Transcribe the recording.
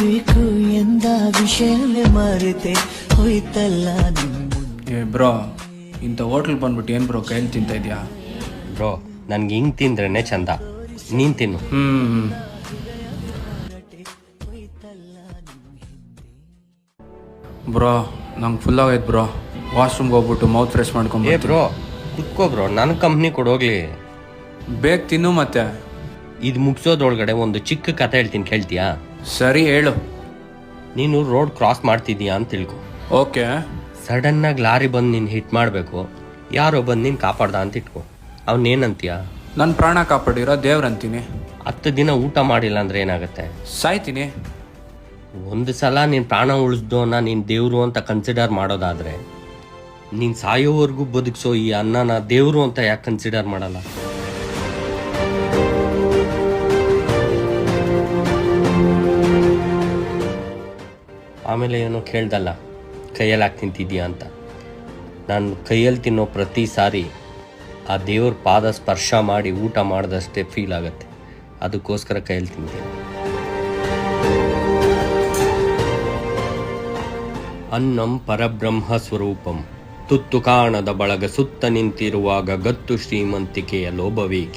ಬೇಕು ಎಂದ ವಿಷಯವೇ ಮರೆತೆ ಹೋಯ್ತಲ್ಲ ಏ ಬ್ರೋ, ಇಂಥ ಹೋಟ್ಲ್ ಬಂದ್ಬಿಟ್ಟು ಏನು ಬ್ರೋ ಕೈಲಿ ತಿಂತ ಇದೆಯಾ? ಬ್ರೋ ನನ್ಗೆ ಹಿಂಗೆ ತಿಂದ್ರೇ ಚಂದ, ನೀನು ತಿನ್ನು. ಬ್ರೋ ನಂಗೆ ಫುಲ್ ಆಗೈತೆ ಬ್ರೋ, ವಾಶ್ರೂಮ್ಗೆ ಹೋಗ್ಬಿಟ್ಟು ಮೌತ್ ಫ್ರೆಶ್ ಏ ಮಾಡ್ಕೊಂಬ. ಬ್ರೋ ಕುತ್ಕೋ ಬ್ರೋ, ನನ್ನ ಕಂಪ್ನಿ ಕೊಡೋಗ್ಲಿ. ಬೇಗ ತಿನ್ನು ಮತ್ತೆ. ಇದು ಮುಗಿಸೋದ್ರೊಳಗಡೆ ಒಂದು ಚಿಕ್ಕ ಕತೆ ಹೇಳ್ತೀನಿ, ಕೇಳ್ತೀಯಾ? ಸರಿ ಹೇಳು. ನೀನು ರೋಡ್ ಕ್ರಾಸ್ ಮಾಡ್ತಿದ್ದೀಯಾ ಅಂತ ತಿಳ್ಕೊ. ಓಕೆ. ಸಡನ್ನಾಗಿ ಲಾರಿ ಬಂದು ನೀನು ಹಿಟ್ ಮಾಡಬೇಕು, ಯಾರೋ ಬಂದು ನೀನು ಕಾಪಾಡ್ದ ಅಂತ ಇಟ್ಕೊ. ಅವನೇನಂತೀಯ? ನನ್ನ ಪ್ರಾಣ ಕಾಪಾಡಿರೋ ದೇವ್ರಂತೀನಿ. 10 ದಿನ ಊಟ ಮಾಡಿಲ್ಲ ಅಂದರೆ ಏನಾಗುತ್ತೆ? ಸಾಯ್ತೀನಿ. ಒಂದು ಸಲ ನೀನು ಪ್ರಾಣ ಉಳಿಸ್ದೋನ ನೀನು ದೇವರು ಅಂತ ಕನ್ಸಿಡರ್ ಮಾಡೋದಾದರೆ, ನೀನು ಸಾಯೋವರೆಗೂ ಬದುಕಿಸೋ ಈ ಅನ್ನನ ದೇವರು ಅಂತ ಯಾಕೆ ಕನ್ಸಿಡರ್ ಮಾಡಲ್ಲ? ಆಮೇಲೆ ಏನೋ ಕೇಳ್ದಲ್ಲ, ಕೈಯಲ್ಲಿ ಹಾಕಿ ತಿಂತಿದ್ಯಾ ಅಂತ. ನಾನು ಕೈಯಲ್ಲಿ ತಿನ್ನೋ ಪ್ರತಿ ಸಾರಿ ಆ ದೇವ್ರ ಪಾದ ಸ್ಪರ್ಶ ಮಾಡಿ ಊಟ ಮಾಡಿದಷ್ಟೇ ಫೀಲ್ ಆಗುತ್ತೆ. ಅದಕ್ಕೋಸ್ಕರ ಕೈಯಲ್ಲಿ ತಿಂತೀನಿ. ಅನ್ನಂ ಪರಬ್ರಹ್ಮ ಸ್ವರೂಪಂ, ತುತ್ತು ಕಾಣದ ಬಳಗ ಸುತ್ತ ನಿಂತಿರುವಾಗ ಗತ್ತು ಶ್ರೀಮಂತಿಕೆಯ ಲೋಭವೇ.